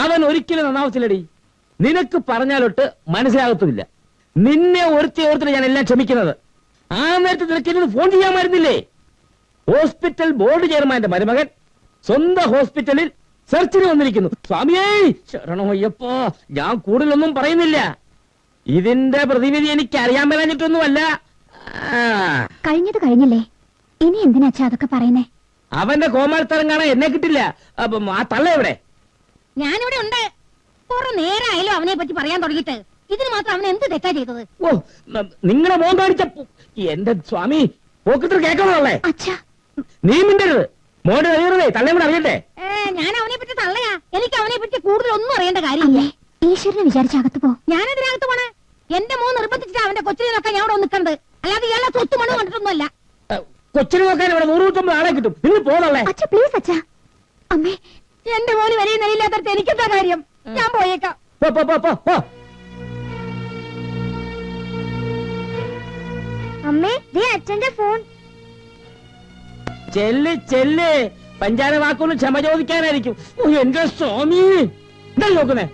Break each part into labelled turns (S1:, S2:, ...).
S1: അവൻ ഒരിക്കലും നന്നാവത്തില്ലടി. നിനക്ക് പറഞ്ഞാലൊട്ട് മനസ്സിലാകത്തുമില്ല. നിന്നെ ഓർത്തിട്ട് ഞാൻ എല്ലാം ക്ഷമിക്കുന്നത്. ആ നേരത്തെ നിനക്ക് ഫോൺ ചെയ്യാമായിരുന്നില്ലേ? ഹോസ്പിറ്റൽ ബോർഡ് ചെയർമാന്റെ മരുമകൻ സ്വന്തം ഹോസ്പിറ്റലിൽ സെർച്ചിന് വന്നിരിക്കുന്നു. സ്വാമിയേ ശരണോ അയ്യപ്പോ, ഞാൻ കൂടുതലൊന്നും പറയുന്നില്ല. ഇതിന്റെ പ്രതിവിധി എനിക്ക് അറിയാൻ മേലാഞ്ഞിട്ടൊന്നുമല്ല.
S2: കഴിഞ്ഞത് കഴിഞ്ഞില്ലേ, ഇനി എന്തിനാച്ചാ അതൊക്കെ പറയുന്നേ?
S1: അവന്റെ കോമാളിത്തരം കാണാൻ എന്നെ കിട്ടില്ല. ആ തള്ള എവിടെ?
S3: ഞാനിവിടെ ഉണ്ട്. കുറെ നേരമായാലും അവനെ പറ്റി പറയാൻ തുടങ്ങിയിട്ട്. ഇതിന് മാത്രം അവൻ എന്ത് തെറ്റാ ചെയ്തത്?
S1: ഓ, നിങ്ങളെ മോൻ കാണിച്ച എന്റെ സ്വാമി പോക്കിട്ട് കേൾക്കണല്ലേ? നീ മിണ്ടരുത്. മോന്റെ അറിയരുതേ, തള്ളയും കൂടെ അറിയട്ടെ.
S3: ഞാൻ അവനെ പറ്റി തള്ളയാ. എനിക്ക് അവനെ പറ്റി കൂടുതൽ ഒന്നും അറിയേണ്ട കാര്യമില്ലേ.
S2: ഈശ്വരനെ വിചാരിച്ച അകത്ത് പോ.
S3: ഞാനെതിനകത്ത് പോണേ. എന്റെ മോൻ നിർബന്ധിച്ചിട്ട് അവന്റെ കൊച്ചിനെ നോക്കാൻ ഞാൻ ഇവിടെ നിൽക്കണത്. അല്ലാതെ ഇയാളെ സ്വത്ത് മണ്ണ് കണ്ടിട്ടൊന്നുമല്ല.
S1: കൊച്ചിനെ നോക്കാൻ ഇവിടെ 199 ആളെ കിട്ടും. നിങ്ങൾ പോതല്ലേ?
S2: പ്ലീസ് അച്ഛാ. അമ്മേ,
S3: എന്റെ മോന് വലിയ നിലയില്ലാത്തടത്ത് എനിക്കെന്താ കാര്യം? ഞാൻ പോയേക്കാം.
S2: അമ്മേ, ദേ അച്ഛന്റെ ഫോൺ.
S1: ചെല്ല് ചെല്ല്, പഞ്ചാര വാക്കൊന്നും ക്ഷമ ചോദിക്കാനായിരിക്കും. ഓ എന്റെ സ്വാമി, എന്താ നോക്കുന്നേ?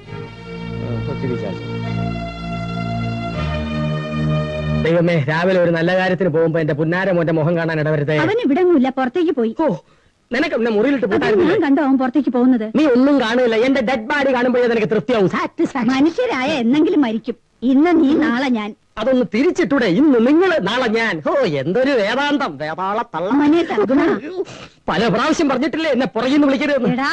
S1: ദൈവമേ, രാവിലെ ഒരു നല്ല കാര്യത്തിന് പോകുമ്പോ എന്റെ പുന്നാര മോന്റെ മുഖം കാണാൻ ഇടവരുതേ.
S3: അവൻ ഇവിടെങ്ങുമില്ല, പുറത്തേക്ക് പോയി.
S1: ഓ, നിനക്ക് എന്നെ മുറിയിലിട്ട് പോട്ടായിരുന്നു.
S3: കണ്ടോ അവൻ പുറത്തേക്ക് പോകുന്നത്?
S1: നീ ഒന്നും കാണില്ല. എന്റെ ഡെഡ് ബോഡി കാണുമ്പോഴേ നിനക്ക് തൃപ്തിയാവും.
S3: മനുഷ്യരായ എന്നെങ്കിലും മരിക്കും. ഇന്ന് നീ, നാളെ ഞാൻ.
S1: അതൊന്ന് തിരിച്ചിട്ടൂടെ? ഇന്ന് നിങ്ങൾ, നാളെ ഞാൻ. ഓ, എന്തൊരു വേദാന്തം, വേതാള തള്ള. പല പ്രാവശ്യം പറഞ്ഞിട്ടില്ലേ എന്നെ പുറകിന്ന് വിളിക്കരുത്.
S3: എടാ,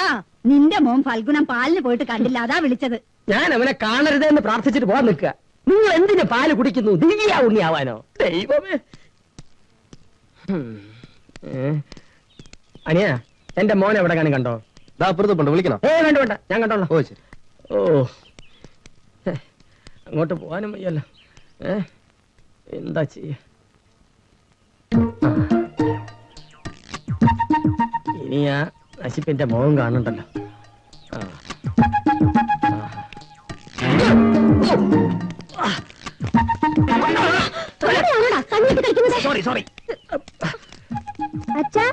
S3: നിന്റെ മോൻ ഫൽഗുണം പാലിന് പോയിട്ട് കണ്ടില്ല, അതാ വിളിച്ചത്.
S1: ഞാൻ അവനെ കാണരുതേ എന്ന് പ്രാർത്ഥിച്ചിട്ട് പോകാൻ നിൽക്കുക. നിങ്ങൾ എന്തിനു പാല് കുടിക്കുന്നു? ദിവ്യ ഉണ്ണിയാവാനോ? ദൈവമേ. അനിയ, എന്റെ മോനെ എവിടെ കാണും? കണ്ടോ? വിളിക്കണോ? വേണ്ട വേണ്ട, ഞാൻ കണ്ടോളാം. ഓ ശരി. ഓ, അങ്ങോട്ട് പോവാനും വയ്യല്ലോ. എന്താ ചെയ്യ? ഇനി ആ നശിപ്പിന്റെ മുഖം കാണണ്ടല്ലോ. Sorry sorry.
S2: അച്ഛാ,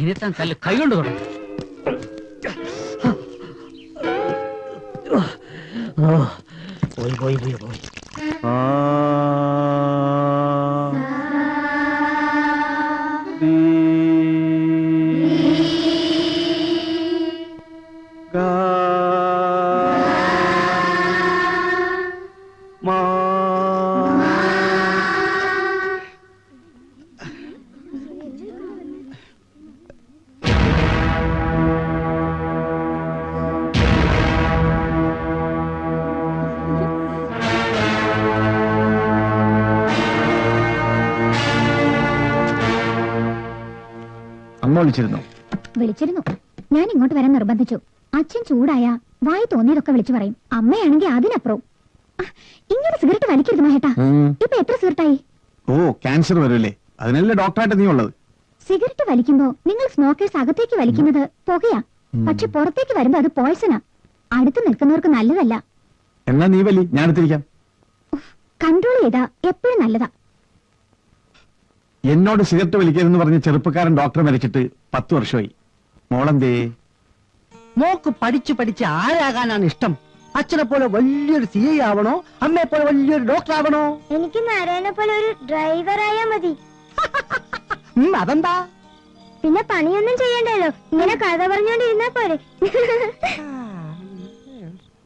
S1: ഇനിത്താൻ കല്ല് കൈകൊണ്ട് തുടങ്ങും. പോയി പോയി പോയി പോയി.
S2: വിളിച്ചിരുന്നു. ഞാൻ ഇങ്ങോട്ട് വരാൻ നിർബന്ധിച്ചു. അച്ഛൻ ചൂടായ വായി തോന്നിയതൊക്കെ വിളിച്ചു പറയും. അമ്മയാണെങ്കിൽ അതിനപ്പുറവും. ഇങ്ങനെ സിഗരറ്റ് വലിക്കരുത് മഹേട്ടാ. ഇപ്പൊ എത്ര സിഗരറ്റായി?
S4: ഓ, ക്യാൻസർ വരൂലേ, അതിനല്ലേ ഡോക്ടറായിട്ട് നീ ഉള്ളത്.
S2: സിഗരറ്റ് വലിക്കുമ്പോ നിങ്ങൾ സ്മോക്കേഴ്സ് അകത്തേക്ക് വലിക്കുന്നത് പുകയാ. പക്ഷെ പുറത്തേക്ക് വരുമ്പോ അത് പോയ്സണാ. അടുത്ത് നിൽക്കുന്നവർക്ക് നല്ലതല്ല.
S4: എന്നാ നീ വലി, ഞാൻ എടുത്തിരിക്കാം.
S2: കൺട്രോൾ ചെയ്താ എപ്പോഴും നല്ലതാ.
S4: എന്നോട് സിഗരറ്റ് വലിക്കരുതെന്ന് പറഞ്ഞ ചെറുപ്പക്കാരൻ ഡോക്ടറെ മരിച്ചിട്ട് 10 വർഷമായി. മോളെന്തേ?
S5: മോക്ക് പഠിച്ചു പഠിച്ച് ആരാകാനാണ് ഇഷ്ടം? അച്ഛനെ പോലെ വലിയൊരു CI ആവണോ, അമ്മയെ പോലെ വലിയൊരു ഡോക്ടർ ആവണോ?
S2: എനിക്ക് നാരായണനെ പോലെ ഒരു ഡ്രൈവർ ആയാ മതി.
S5: അതെന്താ?
S2: പിന്നെ പണിയൊന്നും ചെയ്യണ്ടല്ലോ, ഇങ്ങനെ കഥ പറഞ്ഞോണ്ടിരുന്നാ പോരെ.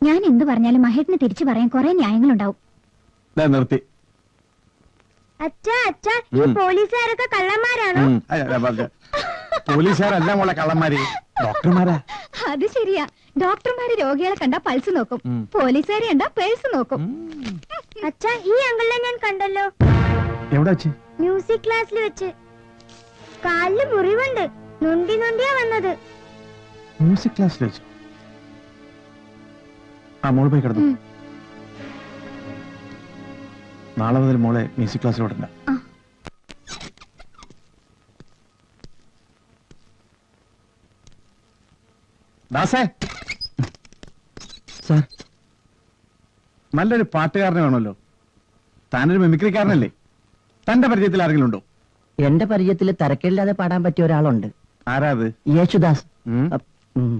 S2: ഞാൻ എന്ത് പറഞ്ഞാലും മഹേട്ടിന് തിരിച്ചു പറയാൻ കുറെ ന്യായങ്ങളുണ്ടാവും.
S4: നിർത്തി.
S2: അച്ഛാ അച്ഛാ, ഈ പോലീസുകാരൊക്കെ കള്ളന്മാരാണോ?
S4: പോലീസുകാരല്ല മോളെ കള്ളന്മാര്, ഡോക്ടർമാരാ.
S2: അത് ശരിയാ. ഡോക്ടർമാര് രോഗികളെ കണ്ടാ പൾസ് നോക്കും, പോലീസുകാരെ കണ്ടാ പേഴ്സ് നോക്കും. അച്ഛാ, ഈ അങ്കിളിനെ ഞാൻ കണ്ടല്ലോ.
S4: എവിടെ വെച്ച്?
S2: മ്യൂസിക് ക്ലാസ്സിൽ വെച്ച്. കാലില് മുറിവുണ്ട്, നൊണ്ടി നൊണ്ടിയാ വന്നത്.
S4: മ്യൂസിക് ക്ലാസ്സിൽ വെച്ചു? ആ, മോള് പോയി കിടന്നു. നാളെ മുതൽ മോളെ മ്യൂസിക് ക്ലാസ്സിലോടണ്ട. ദാസേ,
S5: സാർ
S4: നല്ലൊരു പാട്ടുകാരനെ വേണമല്ലോ. താനൊരു മിമിക്രിക്കാരനല്ലേ? തന്റെ പരിചയത്തിൽ ആരെങ്കിലും ഉണ്ടോ?
S5: എന്റെ പരിചയത്തിൽ തിരക്കില്ലാതെ പാടാൻ പറ്റിയ ഒരാളുണ്ട്.
S4: ആരാത്?
S5: യേശുദാസ്.
S4: ഉം.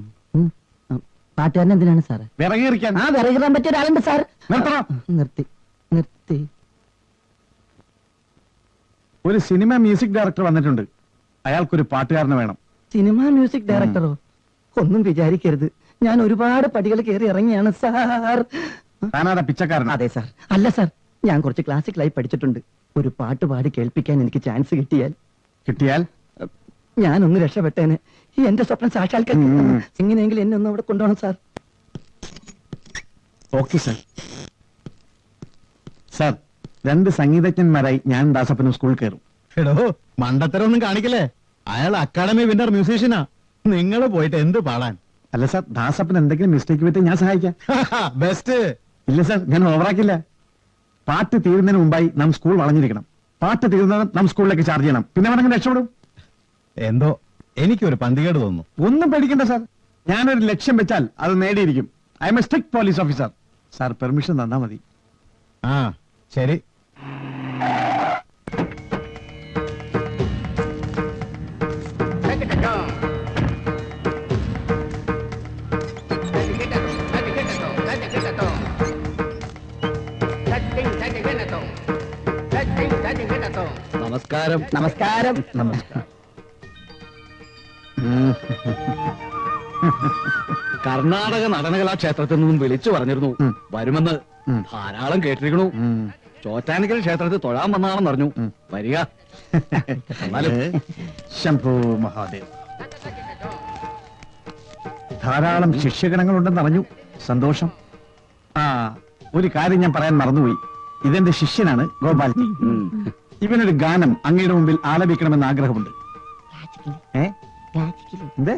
S5: പാട്ടുകാരൻ എന്തിനാണ് സാറ്?
S4: വിറകീറിക്കാൻ.
S5: ആ വിറകിടാൻ പറ്റിയ ഒരാളുണ്ട് സാർ.
S4: നിർത്തണം.
S5: നിർത്തി നിർത്തി.
S4: ഒരു സിനിമ മ്യൂസിക് ഡയറക്ടർ വന്നിട്ടുണ്ട്. അയാൾക്കൊരു പാട്ടുകാരനെ വേണം.
S5: സിനിമ മ്യൂസിക് ഡയറക്ടറോ? ഒന്നും വിചാരിക്കരുത്, ഞാൻ ഒരുപാട് പടികൾ കയറി ഇറങ്ങിയാണ് സാർ.
S4: താനാരാ, പിച്ചക്കാരൻ?
S5: അതെ സാർ. അല്ല സാർ, ഞാൻ കുറച്ച് ക്ലാസിക്കലായി പഠിച്ചിട്ടുണ്ട്. ഒരു പാട്ട് പാടി കേൾപ്പിക്കാൻ എനിക്ക് ചാൻസ്
S4: കിട്ടിയാൽ
S5: ഞാനൊന്ന് രക്ഷപ്പെട്ടേനെ. എന്റെ സ്വപ്നം സാക്ഷാത്കരിക്കും. എങ്ങനെയെങ്കിലും എന്നെ ഒന്ന് അവിടെ കൊണ്ടുപോകണം സാർ.
S4: Okay sir. സാർ, 2 സംഗീതജ്ഞന്മാരായി ഞാൻ ദാസപ്പനും സ്കൂളിൽ കയറും.
S6: എടോ, മണ്ടത്തരൊന്നും കാണിക്കല്ലേ. അയാൾ അക്കാഡമി വിന്നർ മ്യൂസീഷ്യനാ. നിങ്ങൾ പോയിട്ട് എന്ത് പാടാൻ?
S4: അല്ല സാർ, ദാസപ്പൻ എന്തെങ്കിലും മിസ്റ്റേക്ക് പറ്റി ഞാൻ സഹായിക്കാം.
S6: ബെസ്റ്റ്.
S4: ഇല്ല സാർ, ഞാൻ ഓവറാക്കില്ല. പാട്ട് തീരുന്നതിന് മുമ്പായി നാം സ്കൂൾ വളഞ്ഞിരിക്കണം. പാട്ട് തീർന്നത് നാം സ്കൂളിലേക്ക് ചാർജ് ചെയ്യണം. പിന്നെ വേണമെങ്കിൽ രക്ഷപ്പെടും.
S6: എന്തോ എനിക്കൊരു പന്തികേട് തോന്നുന്നു.
S4: ഒന്നും പേടിക്കണ്ട സാർ. ഞാനൊരു ലക്ഷ്യം വെച്ചാൽ അത് നേടിയിരിക്കും. I'm a strict police officer. Sir permission തന്നാ മതി.
S6: ആ ശരി.
S1: നമസ്കാരം.
S5: നമസ്കാരം.
S4: നമസ്കാരം.
S1: കർണാടക നടനകലാ ക്ഷേത്രത്തിൽ നിന്നും വിളിച്ചു പറഞ്ഞിരുന്നു വരുമെന്ന്. ധാരാളം കേട്ടിരിക്കണു. ചോറ്റാനിക്കൽ ക്ഷേത്രത്തിൽ തൊഴാൻ വന്നാണെന്ന് അറിഞ്ഞു. വരിക. എന്നാലും
S4: ശംഭോ മഹാദേവ്. ധാരാളം ശിഷ്യഗണങ്ങളുണ്ടെന്ന് അറിഞ്ഞു. സന്തോഷം. ആ, ഒരു കാര്യം ഞാൻ പറയാൻ മറന്നുപോയി. ഇതെന്റെ ശിഷ്യനാണ് ഗോപാൽജി. ഇവനൊരു ഗാനം അങ്ങയുടെ മുമ്പിൽ ആലപിക്കണമെന്ന് ആഗ്രഹമുണ്ട്. എന്തേ?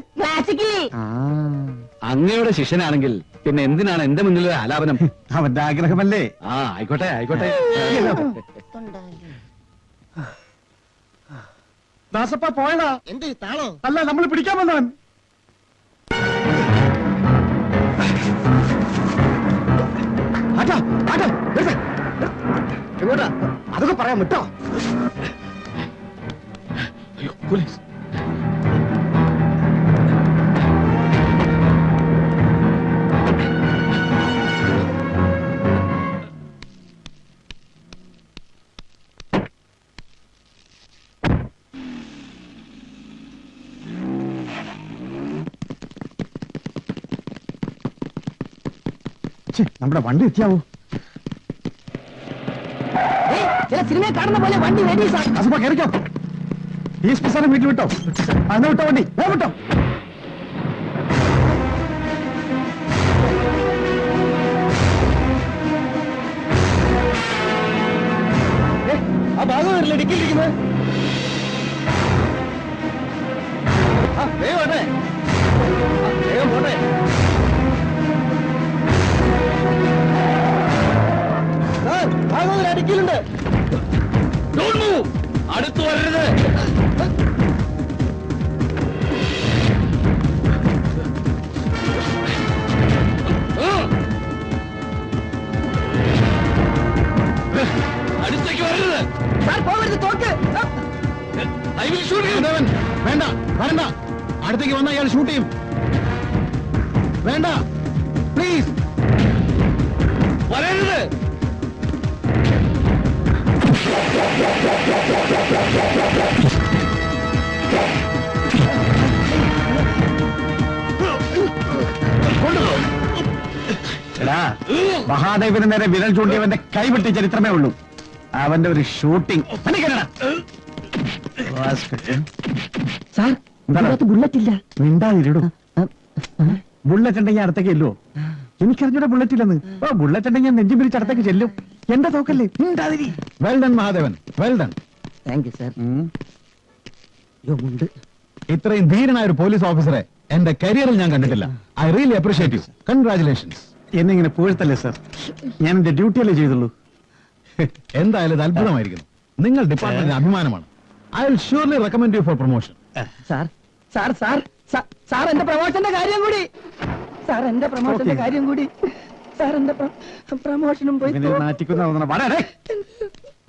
S1: അങ്ങയുടെ ശിഷ്യനാണെങ്കിൽ പിന്നെ എന്തിനാണ് എന്റെ മുന്നിൽ ഒരു ആലാപനം?
S4: അവന്റെ ആഗ്രഹമല്ലേ?
S1: ആ, ആയിക്കോട്ടെ ആയിക്കോട്ടെ.
S4: ദാസപ്പ പോയടാ.
S5: എന്ത് താളോ?
S4: അല്ല, നമ്മൾ പിടിക്കാൻ വന്നവൻ.
S5: ആട്ടാ, ആട്ടാ, നിർത്ത്. എങ്ങോട്ടാ? അതൊക്കെ പറയാൻ വിട്ടോ.
S1: അയ്യോ, പോലീസ്.
S4: നമ്മുടെ വണ്ടി എത്തിയാവോ?
S5: ചില സിനിമയെ കാണുന്ന പോലെ വണ്ടി റെഡി സാർ.
S4: ദാസപ്പ കയറിക്കോ. ഈ സ്പെസാരം വീട്ടിൽ വിട്ടോ. അന്ന് വിട്ടോ വണ്ടി. വിട്ടോ.
S5: ആ ഭാഗം വരില്ല ഡിക്കിലിരിക്കുന്നത്. വേഗം പോട്ടെ, വേഗം പോട്ടെ. ഭാഗം അടിക്കലുണ്ട്.
S1: അടുത്തു വരരുത്. അടുത്തേക്ക് വരരുത്.
S5: സാർ പോകരുത്, തോക്ക്.
S1: I will shoot you.
S6: വേണ്ട, വരണ്ട. അടുത്തേക്ക് വന്ന അയാൾ ഷൂട്ട് ചെയ്യും. വേണ്ട, പ്ലീസ്.
S1: വരരുത്.
S4: എടാ, മഹാദേവന് നേരെ വിരൽ ചൂണ്ടിയവന്റെ കൈവിട്ട ചരിത്രമേ ഉള്ളൂ. അവന്റെ ഒരു ഷൂട്ടിംഗ്.
S5: സാർ, ഇതിനകത്ത് ബുള്ളറ്റ് ഇല്ല.
S4: മിണ്ടാതിരിടും. ബുള്ളറ്റ് ഉണ്ടെങ്കിൽ അടുത്തേക്ക് ചെല്ലുവോ? എനിക്കറിഞ്ഞൂടെ ബുള്ളറ്റ് ഇല്ലെന്ന്. ഓ, ബുള്ളറ്റ് ഉണ്ടെങ്കിൽ ഞാൻ നെഞ്ചും പിരിച്ച് അടുത്തേക്ക് ചെല്ലും. എന്റെ തോക്കല്ലേ? മിണ്ടാതിരി.
S6: Well done Mahadevan, well done.
S5: Thank you sir. ഉണ്ട്.
S6: ഇത്രയും ധീരനായ ഒരു പോലീസ് ഓഫീസറെ എന്റെ കരിയറിൽ ഞാൻ കണ്ടിട്ടില്ല. I really appreciate you. Congratulations.
S4: എന്നെ ഇങ്ങനെ പുകഴ്ത്തല്ലേ സാർ? ഞാൻ എന്റെ ഡ്യൂട്ടിയല്ലേ ചെയ്തുള്ളൂ.
S6: എന്തായാലും ഇത് അത്ഭുതമായിരിക്കുന്നു. നിങ്ങൾ ഡിപ്പാർട്ട്മെന്റിന് അഭിമാനമാണ്. I will surely recommend you for promotion.
S5: Sir, sir, sir, sir, എന്റെ പ്രമോഷന്റെ കാര്യം കൂടി. സാർ എന്റെ പ്രമോഷന്റെ കാര്യം കൂടി സാർ എന്റെ പ്രമോഷനും പോയി
S4: ഇവനെ നാറ്റിക്കുന്ന